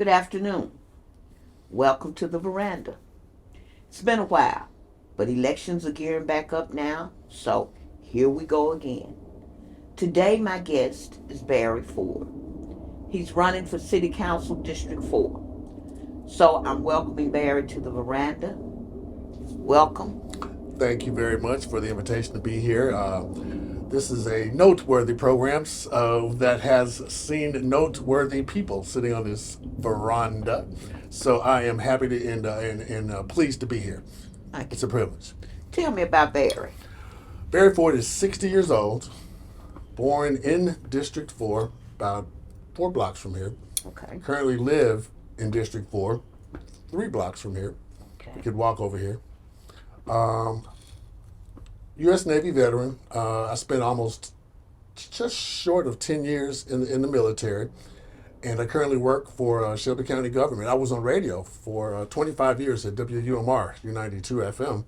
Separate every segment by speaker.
Speaker 1: Good afternoon. Welcome to the Veranda. It's been a while, but elections are gearing back up now, so here we go again. Today, my guest is Barry Ford. He's running for City Council District 4. So I'm welcoming Barry to the Veranda. Welcome.
Speaker 2: Thank you very much for the invitation to be here. This is a noteworthy program that has seen noteworthy people sitting on this veranda. So I am happy to and pleased to be here.
Speaker 1: Thank
Speaker 2: It's
Speaker 1: you.
Speaker 2: a privilege.
Speaker 1: Tell me about Barry.
Speaker 2: Barry Ford is 60 years old, born in District 4, about 4 blocks from here.
Speaker 1: Okay.
Speaker 2: Currently live in District 4, 3 blocks from here. You
Speaker 1: Okay.
Speaker 2: could walk over here. Um, U.S. Navy veteran. I spent almost just short of 10 years in the military, and I currently work for Shelby County government. I was on radio for 25 years at WUMR, U92 FM,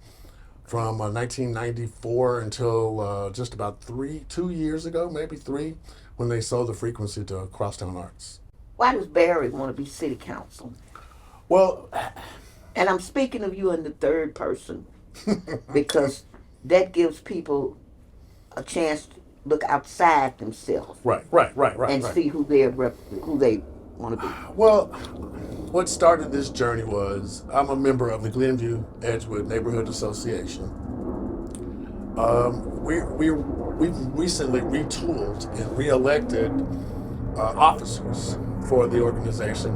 Speaker 2: from 1994 until just about 2 years ago, maybe three, when they sold the frequency to Crosstown Arts.
Speaker 1: Why does Barry want to be City Council?
Speaker 2: Well,
Speaker 1: And I'm speaking of you in the third person because that gives people a chance to look outside themselves and
Speaker 2: right.
Speaker 1: see who they want to be.
Speaker 2: Well, what started this journey was I'm a member of the Glenview Edgewood Neighborhood Association. We've recently retooled and reelected officers for the organization.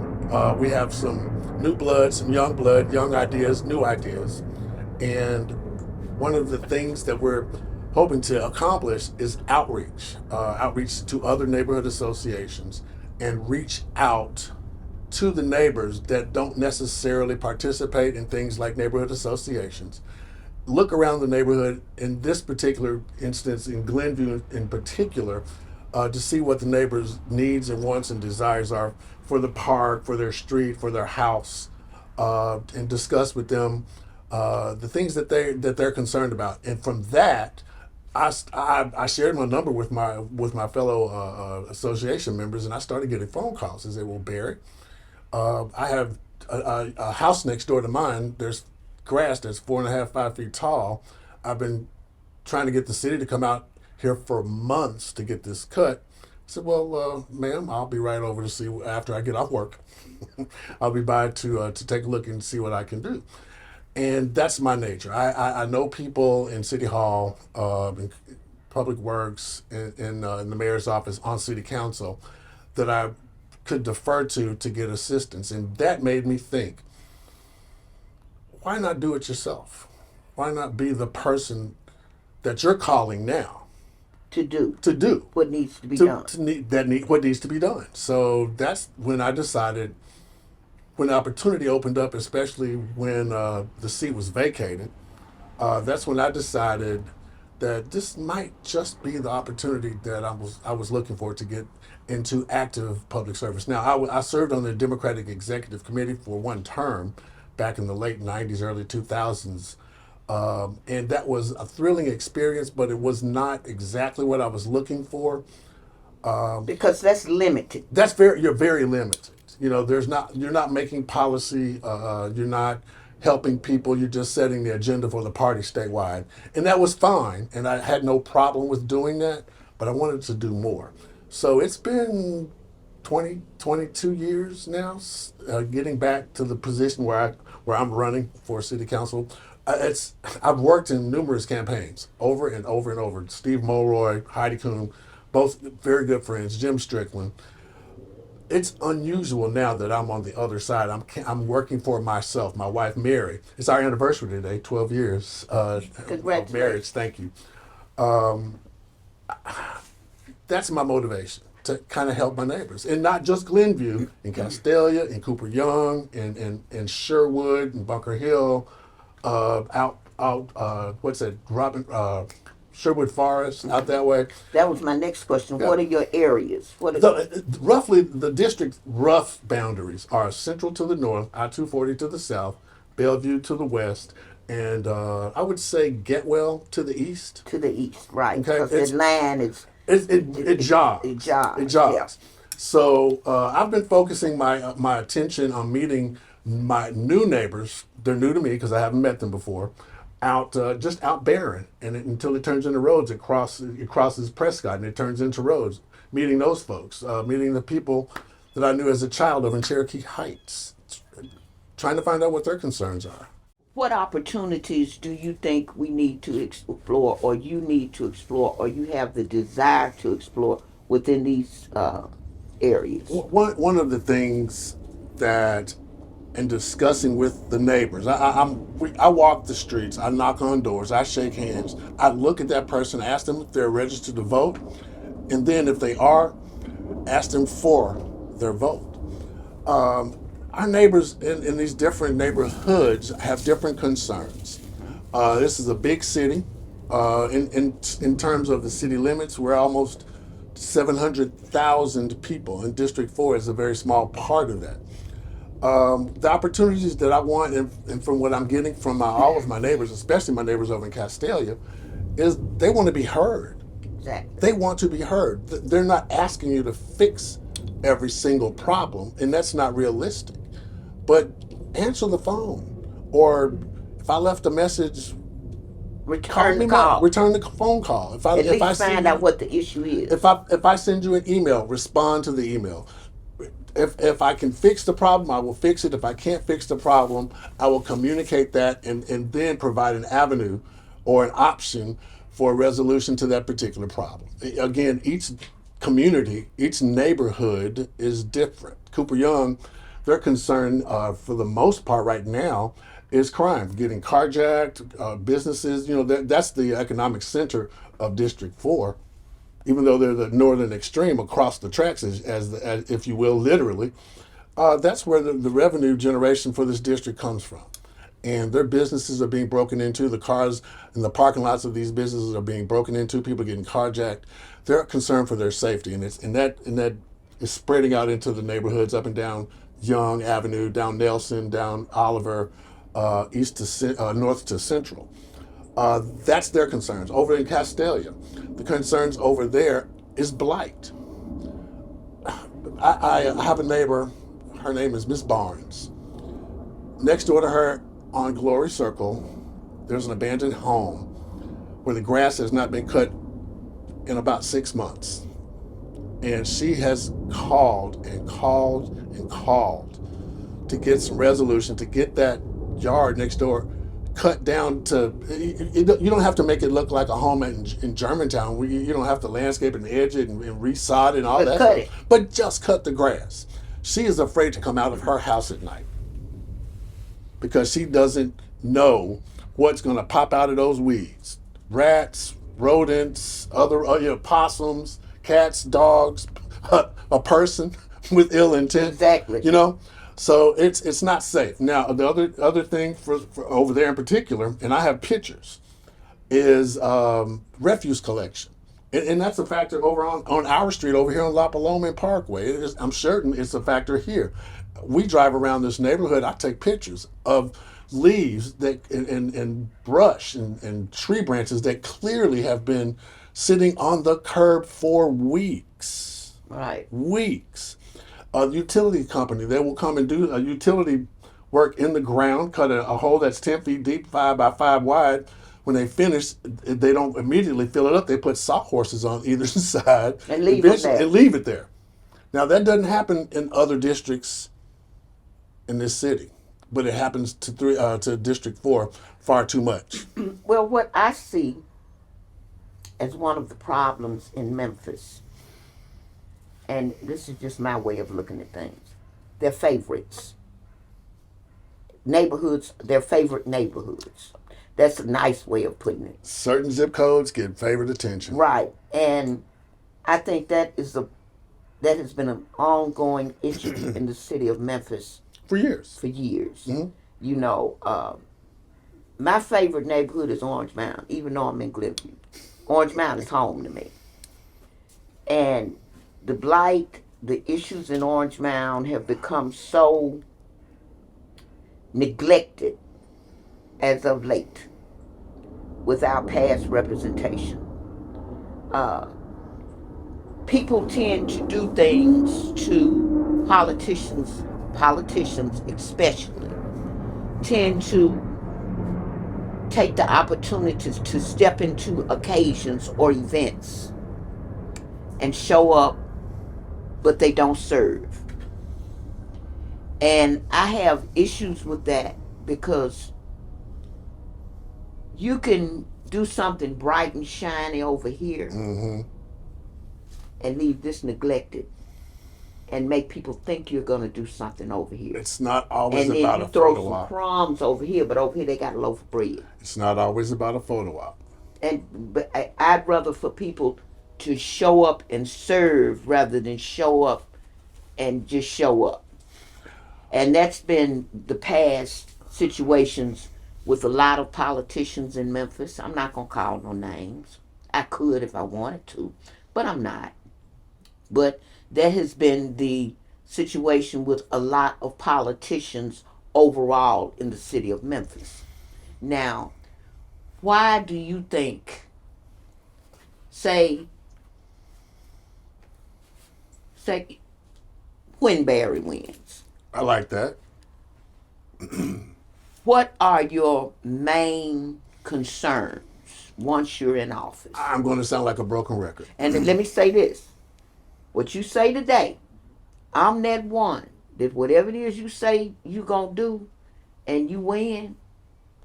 Speaker 2: We have some new blood, some young blood, young ideas, new ideas. And one of the things that we're hoping to accomplish is outreach to other neighborhood associations and reach out to the neighbors that don't necessarily participate in things like neighborhood associations. Look around the neighborhood, in this particular instance, in Glenview in particular, to see what the neighbors' needs and wants and desires are for the park, for their street, for their house, and discuss with them the things that they're concerned about. And from that, I shared my number with my fellow association members, and I started getting phone calls. They said, "Well, Barry, I have a house next door to mine. There's grass that's 4.5, 5 feet tall. I've been trying to get the city to come out here for months to get this cut." I said, "Well, ma'am, I'll be right over to see after I get off work. I'll be by to take a look and see what I can do." And that's my nature. I know people in City Hall, in Public Works, in the mayor's office, on City Council, that I could defer to get assistance. And that made me think, why not do it yourself? Why not be the person that you're calling now
Speaker 1: To do
Speaker 2: to do
Speaker 1: what needs to be done.
Speaker 2: what needs to be done? So that's when I decided, when the opportunity opened up, especially when the seat was vacated, that's when I decided that this might just be the opportunity that I was looking for to get into active public service. Now, I served on the Democratic Executive Committee for one term back in the late 90s, early 2000s. And that was a thrilling experience, but it was not exactly what I was looking for.
Speaker 1: Because that's limited.
Speaker 2: You're very limited. You're not making policy. You're not helping people. You're just setting the agenda for the party statewide, and that was fine. And I had no problem with doing that, but I wanted to do more. So it's been 22 years now, getting back to the position where I'm running for city council. I've worked in numerous campaigns over and over and over. Steve Mulroy, Heidi Kuhn, both very good friends. Jim Strickland. It's unusual now that I'm on the other side. I'm working for myself. My wife Mary. It's our anniversary today, 12 years of marriage. Thank you. Um, that's my motivation, to kind of help my neighbors, and not just Glenview, in Castelia, in Cooper Young, in Sherwood, in Bunker Hill, what's that, Sherwood Forest, out that way.
Speaker 1: That was my next question. Yeah. What are your areas?
Speaker 2: Roughly, the district rough boundaries are Central to the north, I-240 to the south, Bellevue to the west, and I would say Getwell to the east.
Speaker 1: To the east, right?
Speaker 2: Okay,
Speaker 1: because the land is
Speaker 2: it jogs.
Speaker 1: It jogs.
Speaker 2: It jogs. So I've been focusing my attention on meeting my new neighbors. They're new to me because I haven't met them before. Just out Barron, and until it turns into roads, it crosses Prescott, and it turns into roads. Meeting those folks, meeting the people that I knew as a child over in Cherokee Heights, trying to find out what their concerns are.
Speaker 1: What opportunities do you think we need to explore, or you need to explore, or you have the desire to explore within these areas?
Speaker 2: One of the things that, in discussing with the neighbors, I walk the streets, I knock on doors, I shake hands, I look at that person, ask them if they're registered to vote, and then if they are, ask them for their vote. Our neighbors in these different neighborhoods have different concerns. This is a big city. In terms of the city limits, we're almost 700,000 people, and District 4 is a very small part of that. The opportunities that I want, and from what I'm getting from all of my neighbors, especially my neighbors over in Castalia, is they want to be heard.
Speaker 1: Exactly.
Speaker 2: They want to be heard. They're not asking you to fix every single problem, and that's not realistic. But answer the phone, or if I left a message, call
Speaker 1: Return
Speaker 2: me
Speaker 1: the
Speaker 2: back.
Speaker 1: call.
Speaker 2: Return the phone call.
Speaker 1: At
Speaker 2: If I
Speaker 1: least find out what the issue is.
Speaker 2: if I send you an email, respond to the email. If I can fix the problem, I will fix it. If I can't fix the problem, I will communicate that and then provide an avenue or an option for a resolution to that particular problem. Again, each community, each neighborhood is different. Cooper Young, their concern for the most part right now is crime, getting carjacked, businesses. You know, that's the economic center of District 4, even though they're the northern extreme across the tracks, as if you will, literally. That's where the revenue generation for this district comes from. And their businesses are being broken into. The cars in the parking lots of these businesses are being broken into. People are getting carjacked. They're concerned for their safety, and that is spreading out into the neighborhoods up and down Young Avenue, down Nelson, down Oliver, east to north to Central. That's their concerns. Over in Castalia, the concerns over there is blight. I have a neighbor, her name is Miss Barnes. Next door to her on Glory Circle, there's an abandoned home where the grass has not been cut in about 6 months. And she has called and called and called to get some resolution, to get that yard next door cut down to, you don't have to make it look like a home in Germantown. You don't have to landscape and edge it and resod it and all
Speaker 1: But
Speaker 2: that
Speaker 1: cut
Speaker 2: stuff.
Speaker 1: it.
Speaker 2: But just cut the grass. She is afraid to come out of her house at night because she doesn't know what's going to pop out of those weeds. Rats, rodents, other possums, cats, dogs, a person with ill intent.
Speaker 1: Exactly.
Speaker 2: You know, so it's not safe. Now the other thing for over there in particular, and I have pictures, is refuse collection. And that's a factor over on our street over here on La Paloma Parkway. I'm certain it's a factor here. We drive around this neighborhood. I take pictures of leaves that and brush and tree branches that clearly have been sitting on the curb for weeks.
Speaker 1: Right.
Speaker 2: Weeks. A utility company, they will come and do a utility work in the ground, cut a hole that's 10 feet deep, 5 by 5 wide. When they finish, they don't immediately fill it up. They put sawhorses on either side
Speaker 1: And leave it there.
Speaker 2: and leave it there. Now that doesn't happen in other districts in this city, but it happens to District 4 far too much.
Speaker 1: Well, what I see as one of the problems in Memphis, and this is just my way of looking at things, their favorites. Neighborhoods, their favorite neighborhoods. That's a nice way of putting it.
Speaker 2: Certain zip codes get favored attention.
Speaker 1: Right. And I think that has been an ongoing issue in the city of Memphis
Speaker 2: For years.
Speaker 1: for years.
Speaker 2: Mm-hmm.
Speaker 1: You know, my favorite neighborhood is Orange Mound, even though I'm in Glenview. Orange Mound is home to me. And the blight, the issues in Orange Mound have become so neglected as of late without past representation. people tend to do things to politicians especially, tend to take the opportunities to step into occasions or events and show up, but they don't serve. And I have issues with that because you can do something bright and shiny over here
Speaker 2: Mm-hmm.
Speaker 1: and leave this neglected and make people think you're going to do something over here.
Speaker 2: It's not always
Speaker 1: And then
Speaker 2: about
Speaker 1: you
Speaker 2: a
Speaker 1: throw
Speaker 2: photo
Speaker 1: some
Speaker 2: op.
Speaker 1: crumbs over here, but over here they got a loaf of bread.
Speaker 2: It's not always about a photo op.
Speaker 1: But I'd rather for people to show up and serve rather than show up and just show up. And that's been the past situations with a lot of politicians in Memphis. I'm not going to call no names. I could if I wanted to, but I'm not. But that has been the situation with a lot of politicians overall in the city of Memphis. Now, why do you think, say when Barry wins,
Speaker 2: I like that.
Speaker 1: what are your main concerns once you're in office?
Speaker 2: I'm going to sound like a broken record.
Speaker 1: And then let me say this. What you say today, I'm that one that whatever it is you say you going to do and you win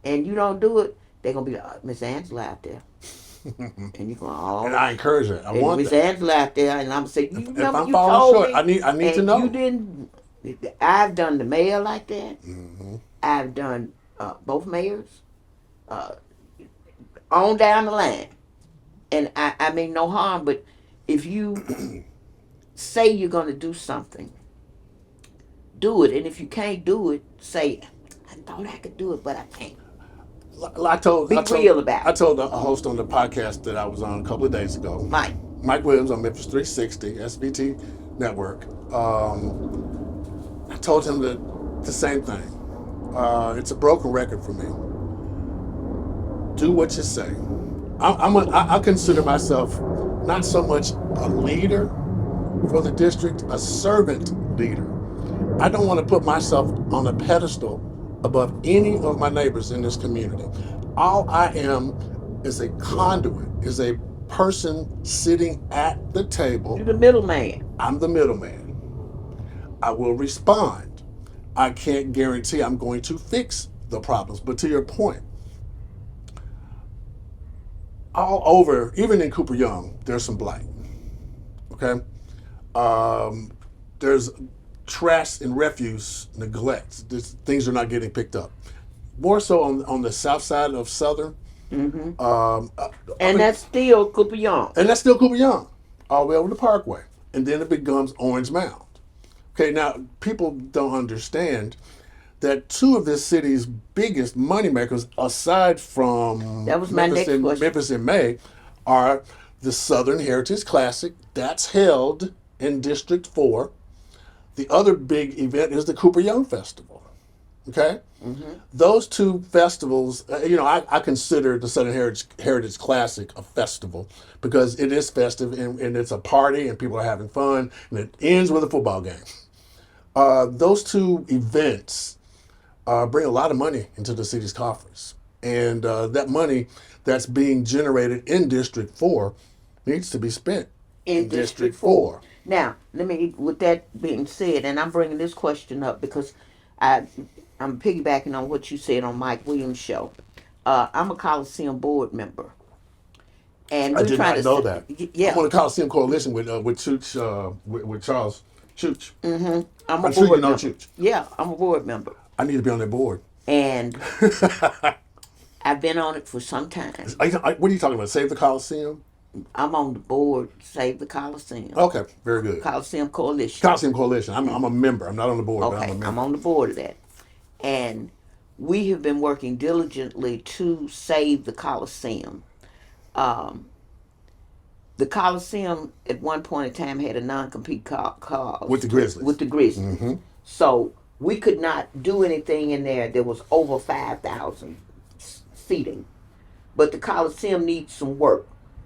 Speaker 1: and you don't do it, they're going to be like, oh, Miss Angela out there. And you're going, oh.
Speaker 2: And I encourage it. I
Speaker 1: And
Speaker 2: want
Speaker 1: Miss
Speaker 2: that.
Speaker 1: Angela out there, and I'm saying, you
Speaker 2: If
Speaker 1: remember
Speaker 2: I'm
Speaker 1: you
Speaker 2: falling
Speaker 1: told
Speaker 2: short,
Speaker 1: me?
Speaker 2: I need to
Speaker 1: and
Speaker 2: know.
Speaker 1: You didn't. I've done the mayor like that.
Speaker 2: Mm-hmm.
Speaker 1: I've done both mayors on down the line. And I mean no harm, but if you say you're going to do something, do it. And if you can't do it, say, I thought I could do it, but I can't.
Speaker 2: I told
Speaker 1: real about it.
Speaker 2: I told a host on the podcast that I was on a couple of days ago, Mike Williams on Memphis 360 SVT Network. I told him the same thing. It's a broken record for me. Do what you say. I consider myself not so much a leader for the district, a servant leader. I don't want to put myself on a pedestal above any of my neighbors in this community. All I am is a conduit, is a person sitting at the table.
Speaker 1: You're the middleman.
Speaker 2: I'm the middleman. I will respond. I can't guarantee I'm going to fix the problems. But to your point, all over, even in Cooper Young, there's some blight. Okay? There's trash and refuse neglect. Things are not getting picked up. More so on the south side of Southern.
Speaker 1: Mm-hmm. And that's still Cooper Young.
Speaker 2: And that's still Cooper Young, all the way over the Parkway. And then it becomes Orange Mound. Okay, now people don't understand that two of this city's biggest moneymakers, aside from
Speaker 1: that was my
Speaker 2: Memphis in May, are the Southern Heritage Classic. That's held in District 4. The other big event is the Cooper Young Festival. Okay?
Speaker 1: Mm-hmm.
Speaker 2: Those two festivals, I consider the Southern Heritage Classic a festival because it is festive and it's a party and people are having fun and it ends with a football game. Those two events bring a lot of money into the city's coffers. And that money that's being generated in District 4 needs to be spent in District 4.
Speaker 1: Now, with that being said, and I'm bringing this question up because I'm piggybacking on what you said on Mike Williams' show. I'm a Coliseum board member. And
Speaker 2: I did not know that.
Speaker 1: Yeah.
Speaker 2: I'm on the Coliseum Coalition with Chooch, with Charles Chooch.
Speaker 1: Mm-hmm.
Speaker 2: I'm sure you know Chooch.
Speaker 1: Yeah, I'm a board member.
Speaker 2: I need to be on that board.
Speaker 1: And I've been on it for some time.
Speaker 2: What are you talking about? Save the Coliseum?
Speaker 1: I'm on the board, Save the Coliseum.
Speaker 2: Okay, very good.
Speaker 1: Coliseum Coalition.
Speaker 2: Coliseum Coalition. I'm a member. I'm not on the board,
Speaker 1: okay,
Speaker 2: but I'm a member.
Speaker 1: I'm on the board of that. And we have been working diligently to save the Coliseum. The Coliseum at one point in time had a non-compete clause
Speaker 2: with the Grizzlies.
Speaker 1: Mm-hmm. So we could not do anything in there that was over 5,000 seating. But the Coliseum needs some work.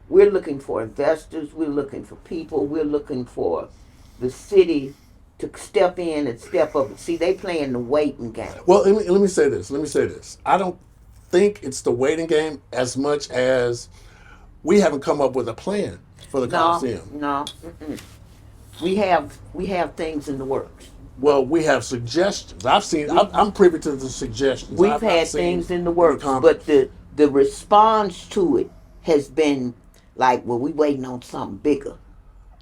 Speaker 1: We're looking for investors. We're looking for people. We're looking for the city to step in and step up. See, they playing the waiting game.
Speaker 2: Well, let me say this. Let me say this. I don't think it's the waiting game as much as we haven't come up with a plan for the
Speaker 1: No,
Speaker 2: Coliseum.
Speaker 1: no. Mm-mm. We have things in the works.
Speaker 2: Well, we have suggestions. I'm privy to the suggestions.
Speaker 1: We've
Speaker 2: I've not
Speaker 1: had
Speaker 2: seen
Speaker 1: things in the
Speaker 2: any
Speaker 1: works,
Speaker 2: comments.
Speaker 1: but the response to it has been like, well, we waiting on something bigger.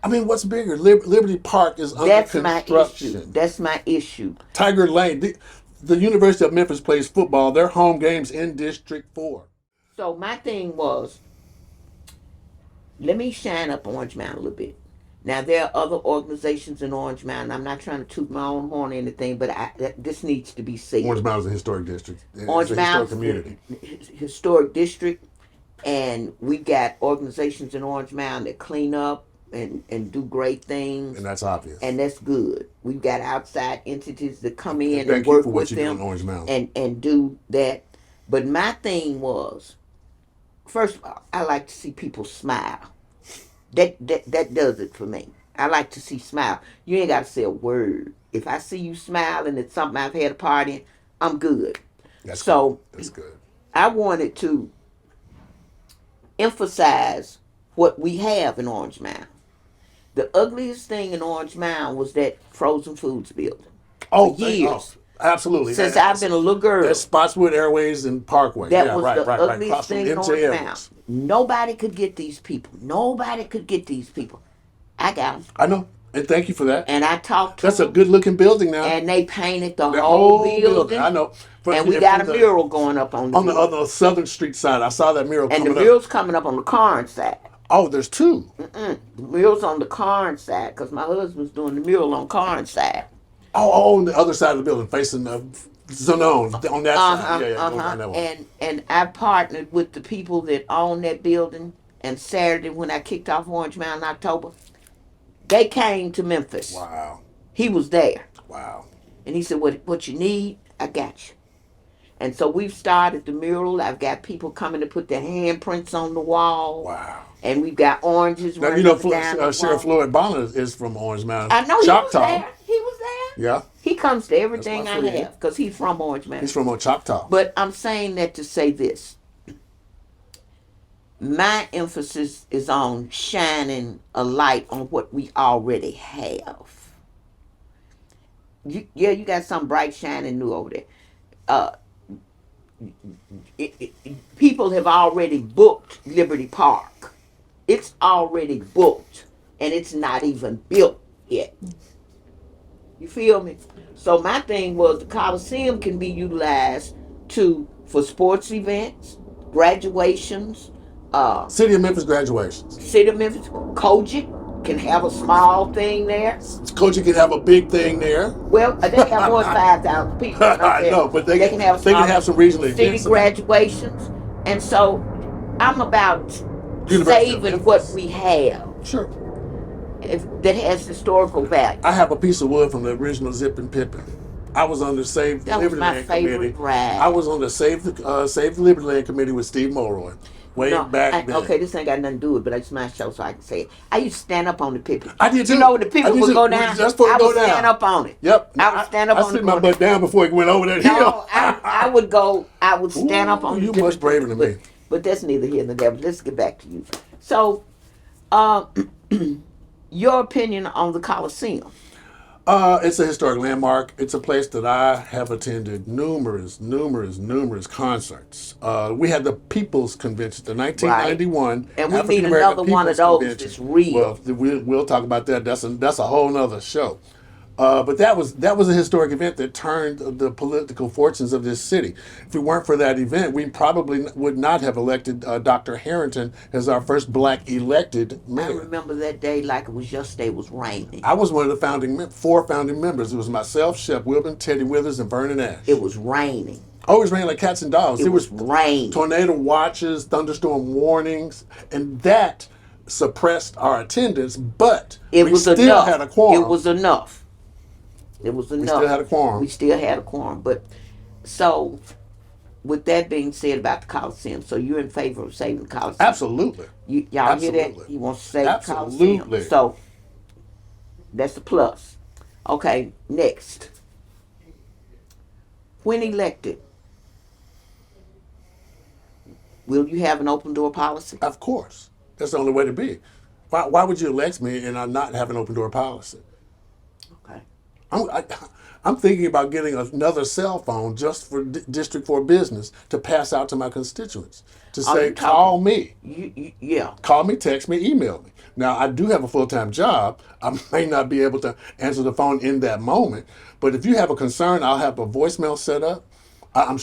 Speaker 2: I mean, what's bigger? Liberty Park is under
Speaker 1: That's my issue.
Speaker 2: construction.
Speaker 1: That's my issue.
Speaker 2: Tiger Lane. The University of Memphis plays football. Their home games in District 4.
Speaker 1: So my thing was, let me shine up Orange Mountain a little bit. Now there are other organizations in Orange Mountain. I'm not trying to toot my own horn or anything, but this needs to be said.
Speaker 2: Orange Mountain is a historic district.
Speaker 1: Orange
Speaker 2: It's a historic
Speaker 1: Mountain
Speaker 2: community.
Speaker 1: historic district, and we've got organizations in Orange Mountain that clean up and do great things,
Speaker 2: And that's obvious.
Speaker 1: and that's good. We've got outside entities that come in and
Speaker 2: Thank you
Speaker 1: work
Speaker 2: for what
Speaker 1: with
Speaker 2: you do in
Speaker 1: them
Speaker 2: Orange Mountain.
Speaker 1: and do that. But my thing was, first of all, I like to see people smile. That does it for me. I like to see smile. You ain't got to say a word. If I see you smile and it's something I've had a part in, I'm good. So
Speaker 2: That's good.
Speaker 1: I wanted to emphasize what we have in Orange Mountain. The ugliest thing in Orange Mountain was that frozen foods building.
Speaker 2: Oh,
Speaker 1: For years.
Speaker 2: absolutely.
Speaker 1: Since I've been a little girl.
Speaker 2: That's Spotswood Airways and Parkway.
Speaker 1: That
Speaker 2: yeah,
Speaker 1: was
Speaker 2: right,
Speaker 1: the
Speaker 2: right,
Speaker 1: ugliest
Speaker 2: across from
Speaker 1: thing in
Speaker 2: MJ
Speaker 1: Orange
Speaker 2: Evans.
Speaker 1: Mountain. Nobody could get these people. Nobody could get these people. I got them.
Speaker 2: I know, and thank you for that.
Speaker 1: And I talked to
Speaker 2: That's
Speaker 1: them.
Speaker 2: a good-looking building now.
Speaker 1: And they painted the
Speaker 2: The
Speaker 1: whole building.
Speaker 2: I know.
Speaker 1: And we got a mural going up on the
Speaker 2: on the
Speaker 1: building.
Speaker 2: other Southern Street side. I saw that mural
Speaker 1: And the
Speaker 2: coming up.
Speaker 1: mural's coming up on the Carnes side.
Speaker 2: Oh, there's two.
Speaker 1: The mural's on the Carnes side because my husband's doing the mural on Carnes side.
Speaker 2: Oh, on the other side of the building, facing the Zanone, on that side. Yeah, on that one.
Speaker 1: And I partnered with the people that own that building. And Saturday, when I kicked off Orange Mountain in October, they came to Memphis.
Speaker 2: Wow.
Speaker 1: He was there.
Speaker 2: Wow.
Speaker 1: And he said, what you need, I got you. And so we've started the mural. I've got people coming to put their handprints on the wall.
Speaker 2: Wow.
Speaker 1: And we've got oranges
Speaker 2: Now,
Speaker 1: running
Speaker 2: you know,
Speaker 1: down the
Speaker 2: Sheriff
Speaker 1: wall.
Speaker 2: Floyd Bonner is from Orange Mountain.
Speaker 1: I know
Speaker 2: Choctaw.
Speaker 1: he was there. He was there.
Speaker 2: Yeah.
Speaker 1: He comes to everything
Speaker 2: That's
Speaker 1: I
Speaker 2: my friend.
Speaker 1: have because he's from Orange Mountain.
Speaker 2: He's from Choctaw.
Speaker 1: But I'm saying that to say this. My emphasis is on shining a light on what we already have. You got something bright, shining new over there. People have already booked Liberty Park. It's already booked, and it's not even built yet. You feel me? So my thing was the Coliseum can be utilized for sports events, graduations,
Speaker 2: City of Memphis graduations.
Speaker 1: City of Memphis, Kojic can have a small thing there.
Speaker 2: Coach, you can have a big thing there.
Speaker 1: Well, they have more than 5,000 people. You know what I'm
Speaker 2: I
Speaker 1: saying?
Speaker 2: know, but they can have
Speaker 1: small
Speaker 2: some regional
Speaker 1: city
Speaker 2: events.
Speaker 1: graduations. And so I'm about
Speaker 2: University of
Speaker 1: saving
Speaker 2: Memphis.
Speaker 1: what we have
Speaker 2: Sure.
Speaker 1: that has historical value.
Speaker 2: I have a piece of wood from the original Zip and Pippin. I was on the Save the
Speaker 1: That was
Speaker 2: Liberty
Speaker 1: my
Speaker 2: Land
Speaker 1: favorite
Speaker 2: Committee.
Speaker 1: ride.
Speaker 2: I was on the Save the Liberty Land Committee with Steve Mulroy. Back then.
Speaker 1: Okay, this ain't got nothing to do with it, but it's my show, so I can say it. I used to stand up on the Pippin.
Speaker 2: I did too.
Speaker 1: You know, when the
Speaker 2: I
Speaker 1: Pippin
Speaker 2: did
Speaker 1: would
Speaker 2: too.
Speaker 1: go down,
Speaker 2: Just for it
Speaker 1: I
Speaker 2: to
Speaker 1: would
Speaker 2: go down.
Speaker 1: stand up on it.
Speaker 2: Yep.
Speaker 1: I would stand up on
Speaker 2: I
Speaker 1: it.
Speaker 2: sit my butt down before it went over that hill.
Speaker 1: No, I would go, I would stand up on the
Speaker 2: You
Speaker 1: Pippin.
Speaker 2: much braver than me.
Speaker 1: But that's neither here nor there. But let's get back to you. So, your opinion on the Coliseum?
Speaker 2: It's a historic landmark. It's a place that I have attended numerous concerts. We had the People's Convention, the 1991
Speaker 1: And we
Speaker 2: African
Speaker 1: need
Speaker 2: American
Speaker 1: another one of
Speaker 2: People's
Speaker 1: those
Speaker 2: Convention.
Speaker 1: that's real.
Speaker 2: Well, we'll talk about that. That's a whole nother show. But that was a historic event that turned the political fortunes of this city. If it weren't for that event, we probably would not have elected Dr. Harrington as our first black elected
Speaker 1: I
Speaker 2: mayor.
Speaker 1: remember that day like it was yesterday. It was raining.
Speaker 2: I was one of the four founding members. It was myself, Shep Wilburn, Teddy Withers, and Vernon Ash.
Speaker 1: It was raining.
Speaker 2: Always rained like cats and dogs.
Speaker 1: It was raining.
Speaker 2: Tornado watches, thunderstorm warnings, and that suppressed our attendance, but
Speaker 1: It
Speaker 2: we
Speaker 1: was
Speaker 2: still
Speaker 1: enough.
Speaker 2: had a quorum.
Speaker 1: It was enough. It was enough.
Speaker 2: We still had a quorum.
Speaker 1: We still had a quorum. But so with that being said about the Coliseum, so you're in favor of saving the Coliseum?
Speaker 2: Absolutely.
Speaker 1: Y'all hear that?
Speaker 2: Absolutely.
Speaker 1: He wants to save the Coliseum.
Speaker 2: Absolutely.
Speaker 1: So that's a plus. Okay, next. When elected, will you have an open door policy?
Speaker 2: Of course. That's the only way to be. Why would you elect me and I not have an open door policy?
Speaker 1: Okay.
Speaker 2: I'm thinking about getting another cell phone just for District 4 business to pass out to my constituents to say, call me.
Speaker 1: Yeah.
Speaker 2: Call me, text me, email me. Now, I do have a full-time job. I may not be able to answer the phone in that moment, but if you have a concern, I'll have a voicemail set up. I'm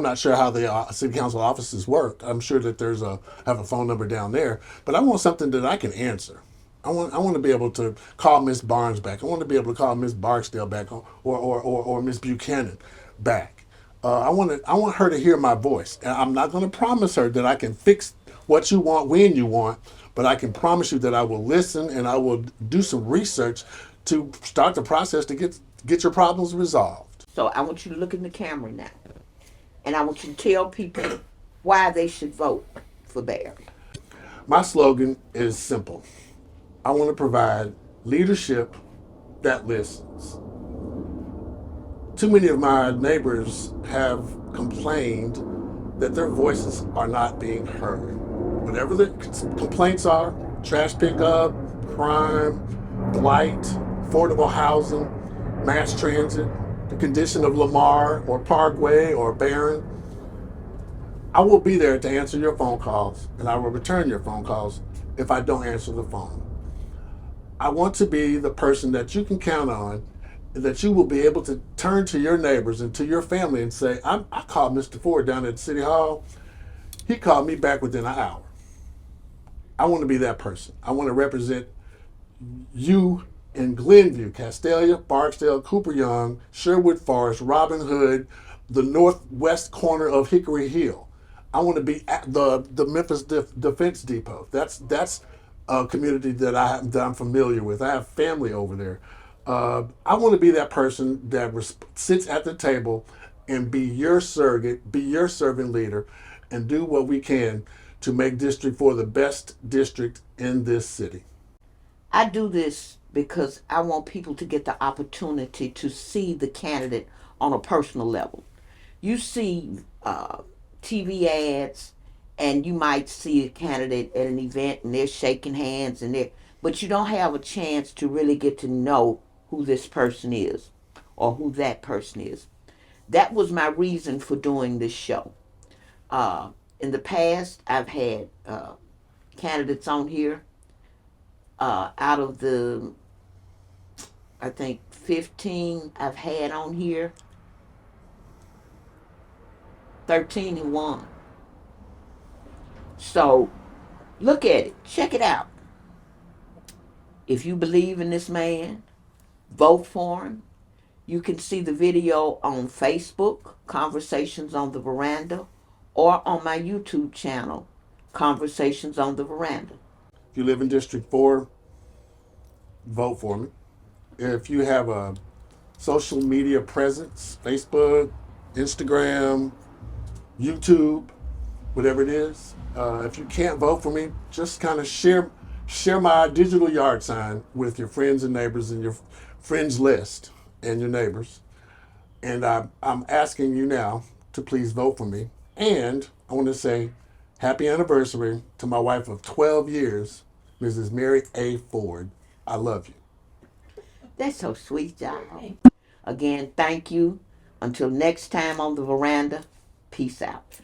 Speaker 2: not sure how the city council offices work. I'm sure that have a phone number down there, but I want something that I can answer. I want to be able to call Miss Barnes back. I want to be able to call Miss Barksdale back or Miss Buchanan back. I want her to hear my voice. And I'm not going to promise her that I can fix what you want when you want, but I can promise you that I will listen and I will do some research to start the process to get your problems resolved.
Speaker 1: So I want you to look in the camera now, and I want you to tell people why they should vote for Barry.
Speaker 2: My slogan is simple. I want to provide leadership that listens. Too many of my neighbors have complained that their voices are not being heard. Whatever the complaints are, trash pickup, crime, blight, affordable housing, mass transit, the condition of Lamar or Parkway or Barron, I will be there to answer your phone calls, and I will return your phone calls if I don't answer the phone. I want to be the person that you can count on, that you will be able to turn to your neighbors and to your family and say, I called Mr. Ford down at City Hall. He called me back within an hour. I want to be that person. I want to represent you in Glenview, Castalia, Barksdale, Cooper Young, Sherwood Forest, Robin Hood, the northwest corner of Hickory Hill. I want to be at the Memphis Defense Depot. That's a community that I'm familiar with. I have family over there. I want to be that person that sits at the table and be your surrogate, be your servant leader, and do what we can to make District 4 the best district in this city.
Speaker 1: I do this because I want people to get the opportunity to see the candidate on a personal level. You see TV ads, and you might see a candidate at an event and they're shaking hands but you don't have a chance to really get to know who this person is or who that person is. That was my reason for doing this show. In the past, I've had candidates on here. Out of the, I think, 15 I've had on here, 13 have won. So look at it. Check it out. If you believe in this man, vote for him. You can see the video on Facebook, Conversations on the Veranda, or on my YouTube channel, Conversations on the Veranda.
Speaker 2: If you live in District 4, vote for me. If you have a social media presence, Facebook, Instagram, YouTube, whatever it is, if you can't vote for me, just kind of share my digital yard sign with your friends and neighbors and your friends list and your neighbors. And I'm asking you now to please vote for me. And I want to say happy anniversary to my wife of 12 years, Mrs. Mary A. Ford. I love you.
Speaker 1: That's so sweet, y'all. Again, thank you. Until next time on the veranda, peace out.